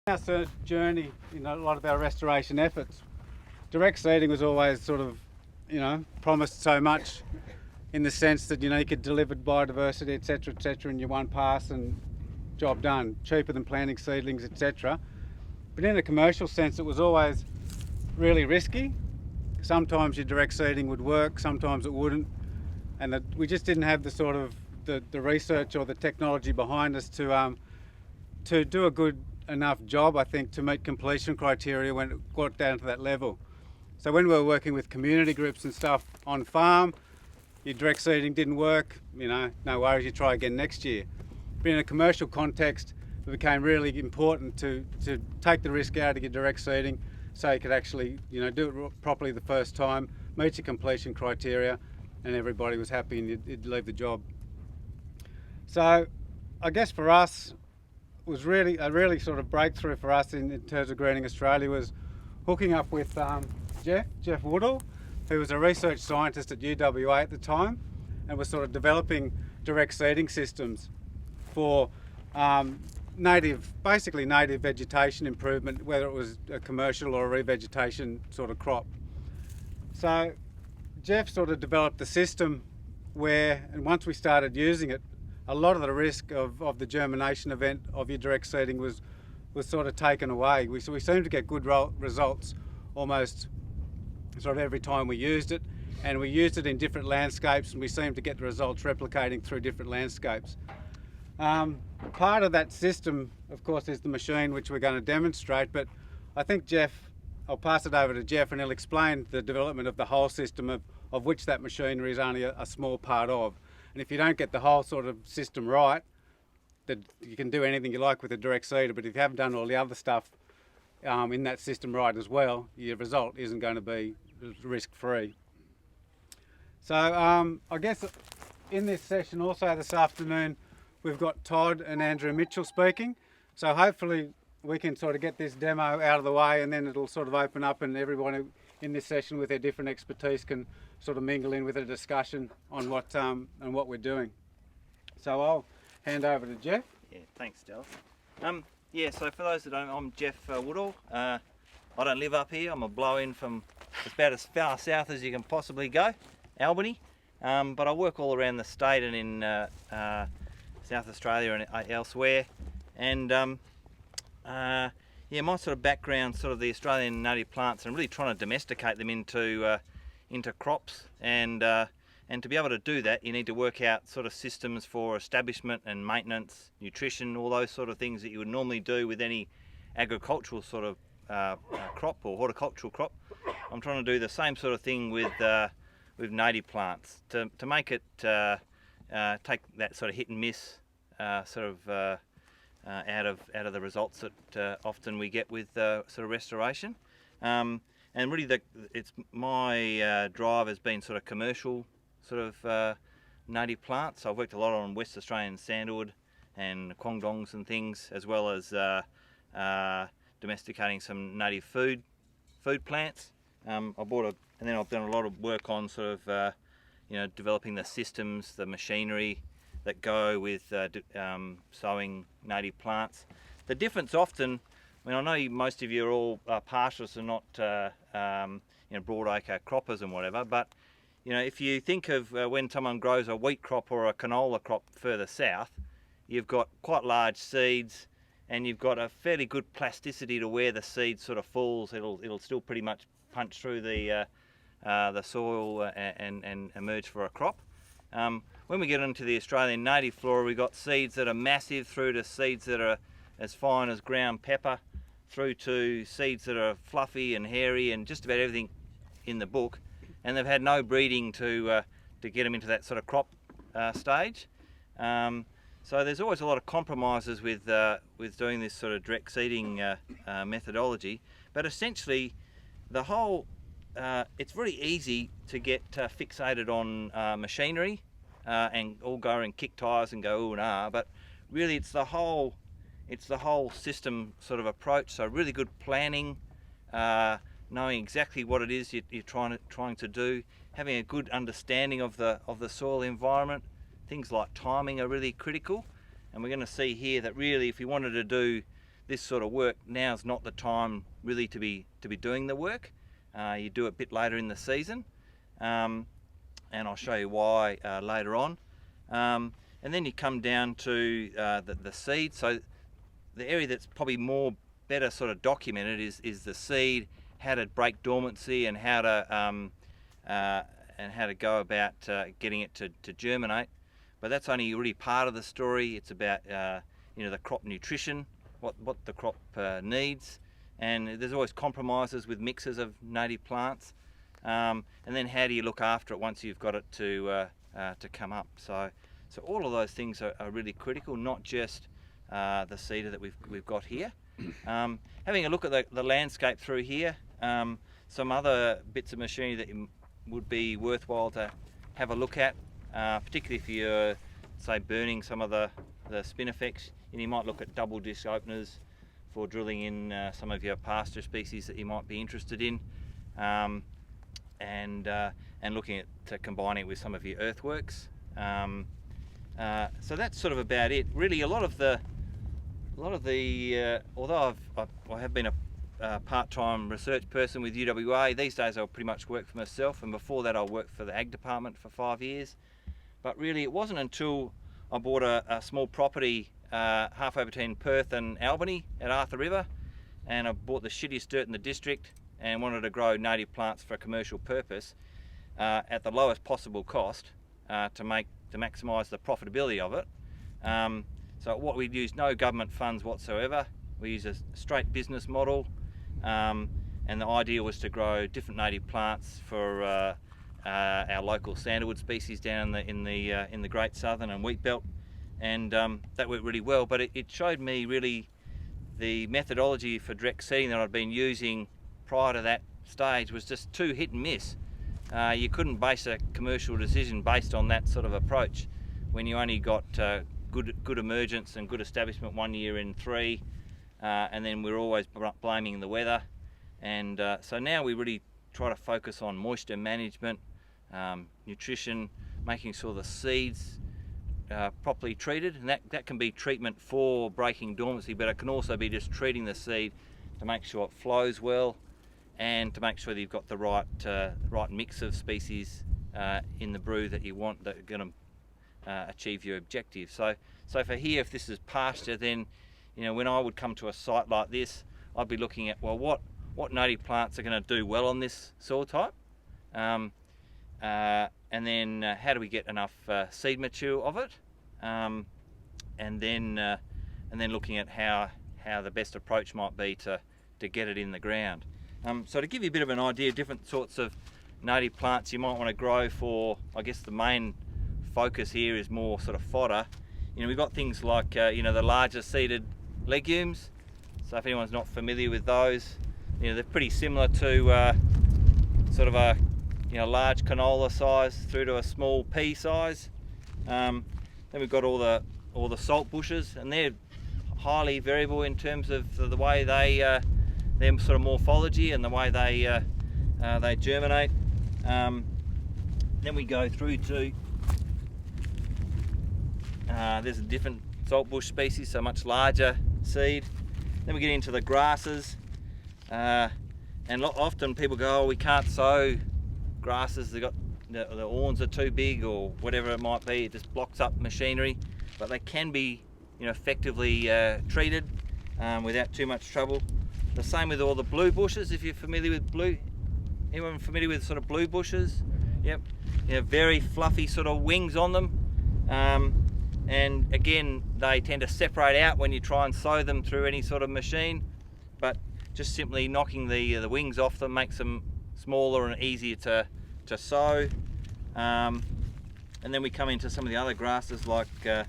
Our journey, a lot of our restoration efforts, direct seeding was always sort of, promised so much in the sense that, you could deliver biodiversity, etc., in your one pass and job done, cheaper than planting seedlings, etc. But in a commercial sense, it was always really risky. Sometimes your direct seeding would work, sometimes it wouldn't, and that we just didn't have the sort of the research or the technology behind us to do a good enough job, I think, to meet completion criteria when it got down to that level. So when we were working with community groups and stuff on farm, your direct seeding didn't work, no worries, you try again next year. But in a commercial context, it became really important to take the risk out of your direct seeding so you could actually, do it properly the first time, meet your completion criteria, and everybody was happy and you'd leave the job. So I guess for us, was really a sort of breakthrough for us in terms of greening Australia was hooking up with Geoff Woodall, who was a research scientist at UWA at the time, and was sort of developing direct seeding systems for basically native vegetation improvement, whether it was a commercial or a revegetation sort of crop. So Geoff sort of developed the system where, and once we started using it, a lot of the risk of the germination event of your direct seeding was sort of taken away. We seemed to get good results almost sort of every time we used it, and we used it in different landscapes, and we seemed to get the results replicating through different landscapes. Part of that system, of course, is the machine which we're going to demonstrate, but I think I'll pass it over to Geoff and he'll explain the development of the whole system of which that machinery is only a small part of. And if you don't get the whole sort of system right, that you can do anything you like with a direct seeder, but if you haven't done all the other stuff in that system right as well, your result isn't going to be risk-free. So I guess in this session also this afternoon, we've got Todd and Andrew Mitchell speaking. So hopefully we can sort of get this demo out of the way, and then it'll sort of open up and everyone in this session with their different expertise can sort of mingle in with a discussion on what we're doing. So I'll hand over to Geoff. Yeah, thanks, Del. So for those that don't know, I'm Geoff Woodall. I don't live up here. I'm a blow-in from about as far south as you can possibly go, Albany. But I work all around the state and in South Australia and elsewhere. And my sort of background, sort of the Australian native plants, and really trying to domesticate them into crops. And to be able to do that, you need to work out sort of systems for establishment and maintenance, nutrition, all those sort of things that you would normally do with any agricultural sort of crop or horticultural crop. I'm trying to do the same sort of thing with native plants to make it take that sort of hit and miss out of the results that often we get with sort of restoration. And really, it's my drive has been sort of commercial sort of native plants. So I've worked a lot on West Australian sandalwood and quandongs and things, as well as domesticating some native food plants. And then I've done a lot of work on sort of developing the systems, the machinery that go with sowing native plants. The difference often, I know most of you are all pastoralists and not broadacre croppers and whatever, but if you think of when someone grows a wheat crop or a canola crop further south, you've got quite large seeds and you've got a fairly good plasticity to where the seed sort of falls. It'll still pretty much punch through the soil and emerge for a crop. When we get into the Australian native flora, we've got seeds that are massive through to seeds that are as fine as ground pepper, through to seeds that are fluffy and hairy and just about everything in the book. And they've had no breeding to get them into that sort of crop stage. So there's always a lot of compromises with doing this sort of direct seeding methodology. But essentially, the whole it's very easy to get fixated on machinery and all go and kick tires and go ooh and ah. But really, it's the whole system sort of approach. So really good planning, knowing exactly what it is you're trying to do, having a good understanding of the soil environment. Things like timing are really critical, and we're going to see here that really if you wanted to do this sort of work, now's not the time really to be doing the work. You do it a bit later in the season, and I'll show you why later on. And then you come down to the seed. So the area that's probably better sort of documented is the seed, how to break dormancy, and how to go about getting it to germinate. But that's only really part of the story. It's about the crop nutrition, what the crop needs, and there's always compromises with mixes of native plants. And then how do you look after it once you've got it to come up? So all of those things are really critical, not just the seeder that we've got here. Having a look at the landscape through here, some other bits of machinery that would be worthwhile to have a look at, particularly if you're, say, burning some of the spin effects. And you might look at double disc openers for drilling in some of your pasture species that you might be interested in, and looking at combining it with some of your earthworks. So that's sort of about it. Really, a lot of the although I have been a part-time research person with UWA, these days I pretty much work for myself, and before that I worked for the Ag Department for 5 years. But really it wasn't until I bought a small property halfway between Perth and Albany at Arthur River, and I bought the shittiest dirt in the district and wanted to grow native plants for a commercial purpose at the lowest possible cost to maximise the profitability of it. So what we use, no government funds whatsoever. We use a straight business model, and the idea was to grow different native plants for our local sandalwood species down in the Great Southern and Wheat Belt, and that worked really well. But it showed me really the methodology for direct seeding that I'd been using prior to that stage was just too hit and miss. You couldn't base a commercial decision based on that sort of approach when you only got good emergence and good establishment 1 year in 3, and then we're always blaming the weather. And so now we really try to focus on moisture management, nutrition, making sure the seeds properly treated, and that can be treatment for breaking dormancy, but it can also be just treating the seed to make sure it flows well, and to make sure that you've got the right mix of species in the brew that you want, that are going to achieve your objective. So for here, if this is pasture, then when I would come to a site like this, I'd be looking at, well, what native plants are going to do well on this soil type, and then how do we get enough seed mature of it, and then looking at how the best approach might be to get it in the ground. So to give you a bit of an idea of different sorts of native plants you might want to grow for, I guess the main focus here is more sort of fodder. We've got things like the larger seeded legumes. So if anyone's not familiar with those, they're pretty similar to sort of a large canola size through to a small pea size. Then we've got all the salt bushes, and they're highly variable in terms of the way their sort of morphology and the way they germinate. Then we go through to there's a different saltbush species, so much larger seed. Then we get into the grasses, and often people go, oh, we can't sow grasses, the awns are too big, or whatever it might be, it just blocks up machinery. But they can be effectively treated without too much trouble. The same with all the blue bushes, if you're familiar with anyone familiar with sort of blue bushes? Yep, very fluffy sort of wings on them. And again, they tend to separate out when you try and sow them through any sort of machine, but just simply knocking the wings off them makes them smaller and easier to sow. And then we come into some of the other grasses like the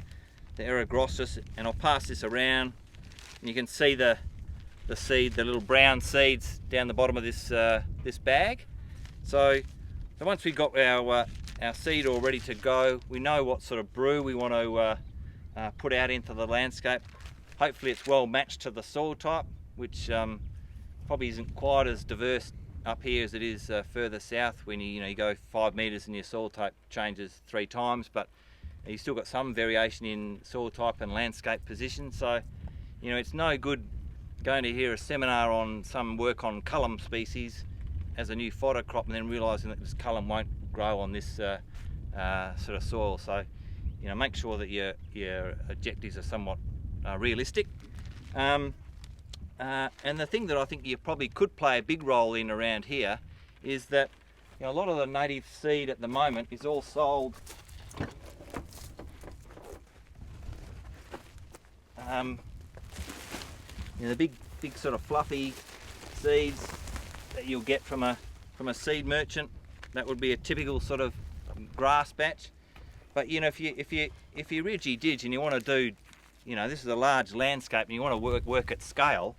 Eragrostis, and I'll pass this around, and you can see the seed, the little brown seeds down the bottom of this bag. So once we've got our seed all ready to go, we know what sort of brew we want to put out into the landscape. Hopefully it's well matched to the soil type, which probably isn't quite as diverse up here as it is further south, when you go 5 meters and your soil type changes 3 times, but you still got some variation in soil type and landscape position. So it's no good going to hear a seminar on some work on cullum species as a new fodder crop, and then realising that this cullum won't grow on this sort of soil. So, you know, make sure that your objectives are somewhat realistic. And the thing that I think you probably could play a big role in around here is that, you know, a lot of the native seed at the moment is all sold you know, the big sort of fluffy seeds that you'll get from a seed merchant. That would be a typical sort of grass batch. But you know, if you ridgy dig and you want to do, you know, this is a large landscape and you want to work at scale,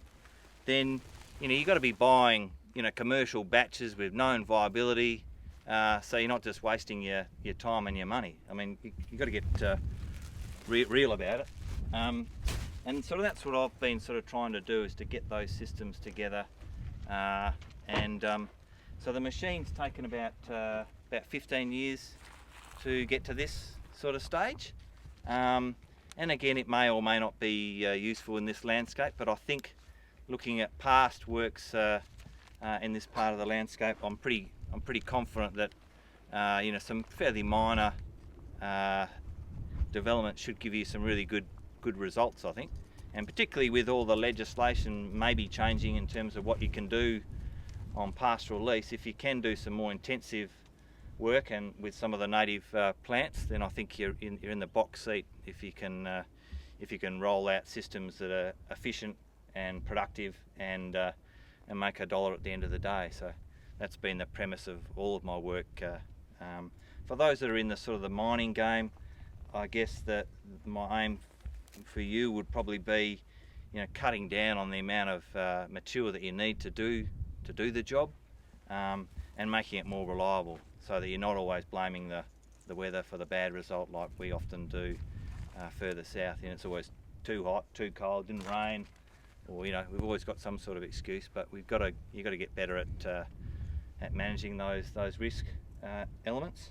then you know you've got to be buying, you know, commercial batches with known viability, so you're not just wasting your time and your money. I mean, you've got to get real about it. And sort of that's what I've been sort of trying to do, is to get those systems together. So the machine's taken about 15 years to get to this sort of stage. And again, it may or may not be useful in this landscape, but I think looking at past works in this part of the landscape, I'm pretty confident that you know, some fairly minor development should give you some really good results, I think. And particularly with all the legislation maybe changing in terms of what you can do on pastoral lease, if you can do some more intensive work and with some of the native plants, then I think you're in the box seat if you can roll out systems that are efficient and productive and make $1 at the end of the day. So that's been the premise of all of my work. For those that are in the sort of the mining game, I guess that my aim for you would probably be, you know, cutting down on the amount of material that you need to do the job, and making it more reliable, so that you're not always blaming the weather for the bad result like we often do further south. You know, it's always too hot, too cold, didn't rain, or you know, we've always got some sort of excuse. But you've got to get better at managing those risk elements.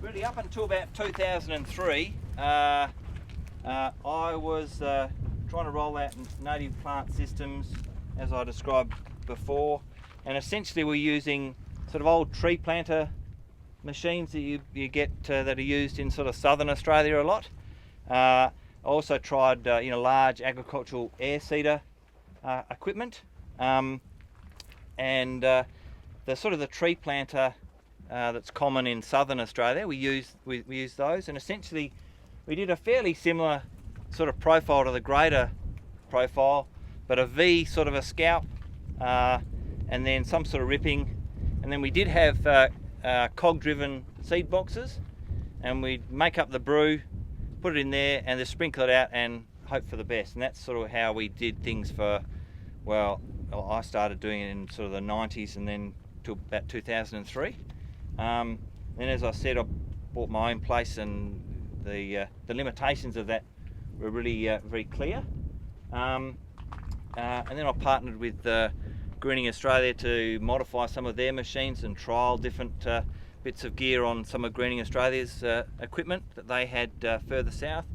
Really, up until about 2003, I was trying to roll out native plant systems, as I described before, and essentially we're using sort of old tree planter machines that you get that are used in sort of southern Australia a lot. I also tried you know, large agricultural air seeder equipment, and the sort of the tree planter that's common in southern Australia. We use those, and essentially we did a fairly similar sort of profile to the grader profile, but a V sort of a scalp, and then some sort of ripping, and then we did have cog driven seed boxes, and we'd make up the brew, put it in there, and then sprinkle it out and hope for the best. And that's sort of how we did things for, well, I started doing it in sort of the 90s and then to about 2003. Then, as I said, I bought my own place, and the limitations of that were really very clear. And then I partnered with Greening Australia to modify some of their machines and trial different bits of gear on some of Greening Australia's equipment that they had further south.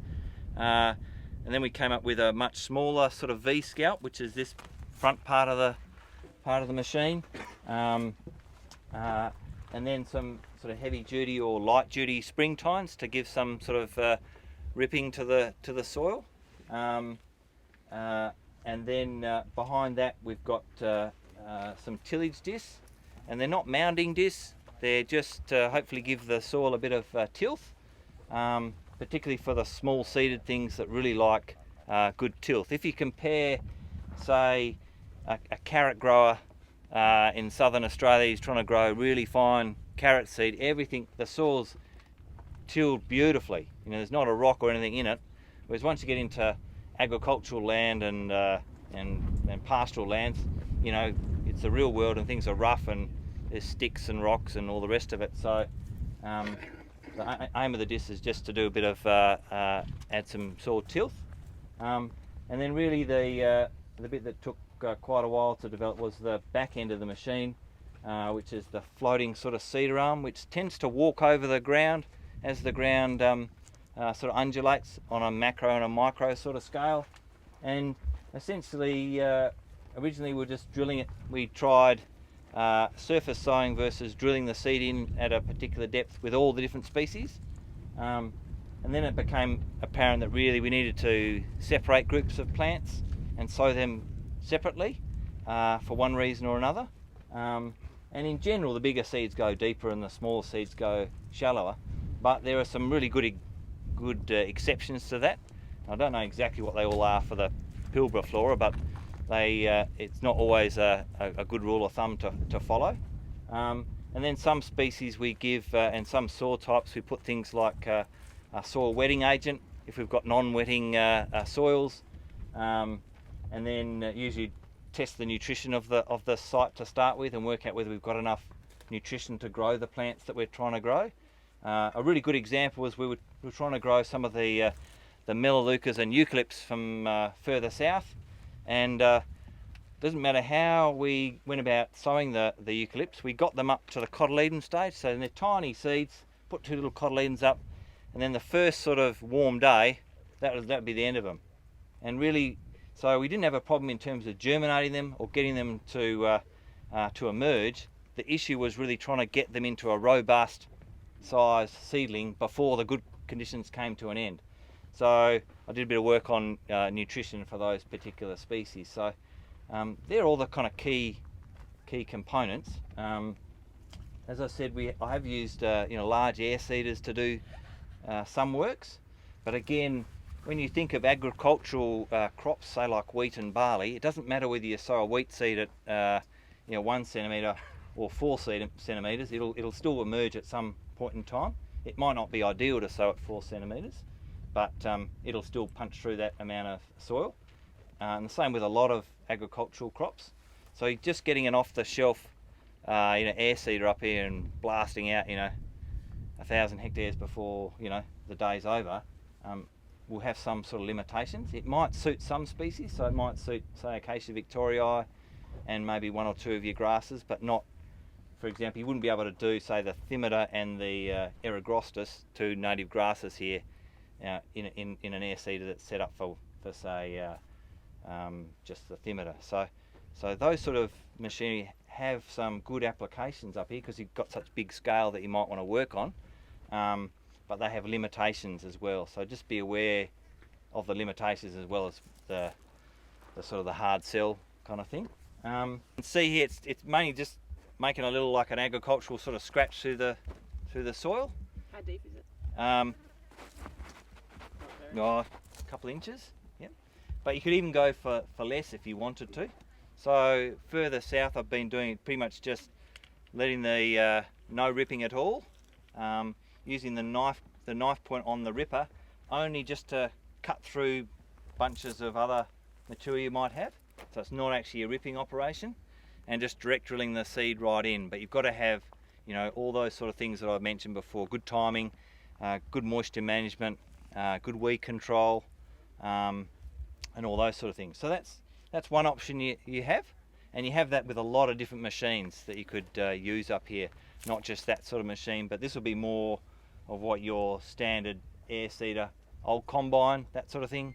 And then we came up with a much smaller sort of V scalp, which is this front part of the machine. And then some sort of heavy duty or light duty spring tines to give some sort of ripping to the soil. And then behind that we've got some tillage discs, and they're not mounding discs, they're just hopefully give the soil a bit of tilth, particularly for the small seeded things that really like good tilth. If you compare, say, a carrot grower in southern Australia, he's trying to grow really fine carrot seed, everything, the soil's tilled beautifully, you know, there's not a rock or anything in it. Whereas once you get into agricultural land and pastoral lands, you know, it's the real world and things are rough and there's sticks and rocks and all the rest of it. So the aim of the disc is just to do a bit of add some soil tilth, and then really the bit that took quite a while to develop was the back end of the machine, which is the floating sort of seeder arm, which tends to walk over the ground as the ground sort of undulates on a macro and a micro sort of scale. And essentially, originally we were just drilling it. We tried surface sowing versus drilling the seed in at a particular depth with all the different species. And then it became apparent that really we needed to separate groups of plants and sow them separately for one reason or another. And in general, the bigger seeds go deeper and the smaller seeds go shallower. But there are some really good exceptions to that. I don't know exactly what they all are for the Pilbara flora, but it's not always a good rule of thumb to follow. And then some species we give, and some soil types, we put things like a soil wetting agent if we've got non-wetting soils, and then usually test the nutrition of the site to start with and work out whether we've got enough nutrition to grow the plants that we're trying to grow. A really good example was we were trying to grow some of the melaleucas and eucalypts from further south, and doesn't matter how we went about sowing the eucalypts, we got them up to the cotyledon stage, so they're tiny seeds, put 2 little cotyledons up, and then the first sort of warm day, that would be the end of them. And really, so we didn't have a problem in terms of germinating them or getting them to emerge. The issue was really trying to get them into a robust size seedling before the good conditions came to an end. So I did a bit of work on nutrition for those particular species. So they're all the kind of key components. As I said, I have used large air seeders to do some works, but again, when you think of agricultural crops, say like wheat and barley, it doesn't matter whether you sow a wheat seed at 1 centimetre or 4 centimetres. It'll still emerge at some point in time. It might not be ideal to sow at 4 centimetres, but it'll still punch through that amount of soil. And the same with a lot of agricultural crops. So just getting an off-the-shelf air seeder up here and blasting out 1,000 hectares before the day's over will have some sort of limitations. It might suit some species, so it might suit, say, Acacia victorii and maybe 1 or 2 of your grasses, but not, for example, you wouldn't be able to do, say, the Thymida and the Eragrostis, 2 native grasses here, in an air seeder that's set up for say, just the Thymida. So those sort of machinery have some good applications up here because you've got such big scale that you might want to work on, but they have limitations as well. So just be aware of the limitations as well as the sort of the hard sell kind of thing. You can see here it's mainly just making a little like an agricultural sort of scratch through the soil. How deep is it? A couple inches, yeah. But you could even go for less if you wanted to. So further south, I've been doing pretty much just letting the no ripping at all, using the knife point on the ripper only just to cut through bunches of other material you might have. So it's not actually a ripping operation, and just direct drilling the seed right in. But you've got to have, all those sort of things that I've mentioned before: good timing, good moisture management, good weed control, and all those sort of things. So that's one option you have, and you have that with a lot of different machines that you could use up here. Not just that sort of machine, but this will be more of what your standard air seeder, old combine, that sort of thing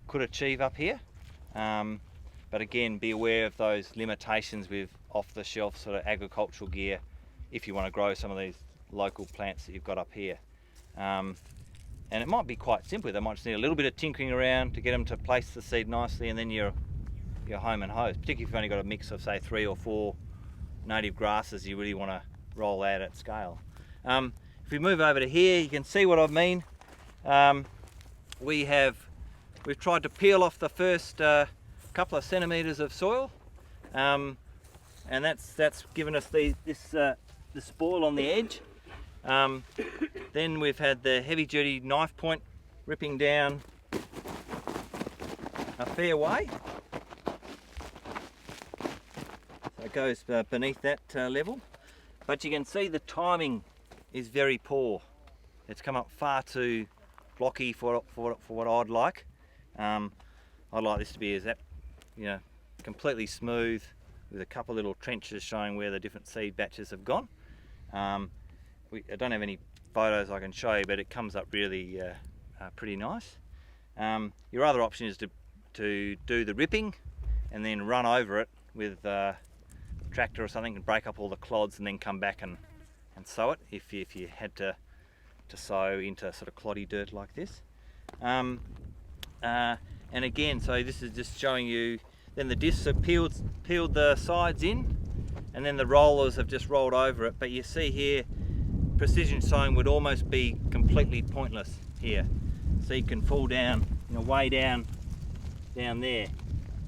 could achieve up here. But again, be aware of those limitations with off-the-shelf sort of agricultural gear if you want to grow some of these local plants that you've got up here. And it might be quite simple. They might just need a little bit of tinkering around to get them to place the seed nicely, and then you're home and hose. Particularly if you've only got a mix of, say, 3 or 4 native grasses you really want to roll out at scale. If we move over to here, you can see what I mean. We've tried to peel off the first couple of centimetres of soil, and that's given us the spoil on the edge. Then we've had the heavy duty knife point ripping down a fair way. So it goes beneath that level, but you can see the timing is very poor. It's come up far too blocky for what I'd like. I'd like this to be completely smooth with a couple of little trenches showing where the different seed batches have gone. I don't have any photos I can show you, but it comes up really pretty nice. Your other option is to to do the ripping and then run over it with a tractor or something and break up all the clods and then come back and sow it if you had to sow into sort of cloddy dirt like this. And again, so this is just showing you, then the discs have peeled the sides in, and then the rollers have just rolled over it. But you see here, precision sowing would almost be completely pointless here. So you can fall down, way down there.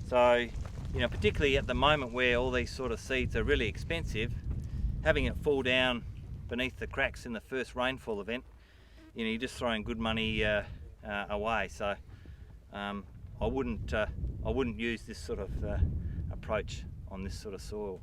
So, particularly at the moment where all these sort of seeds are really expensive, having it fall down beneath the cracks in the first rainfall event, you're just throwing good money away. So I wouldn't use this sort of approach on this sort of soil.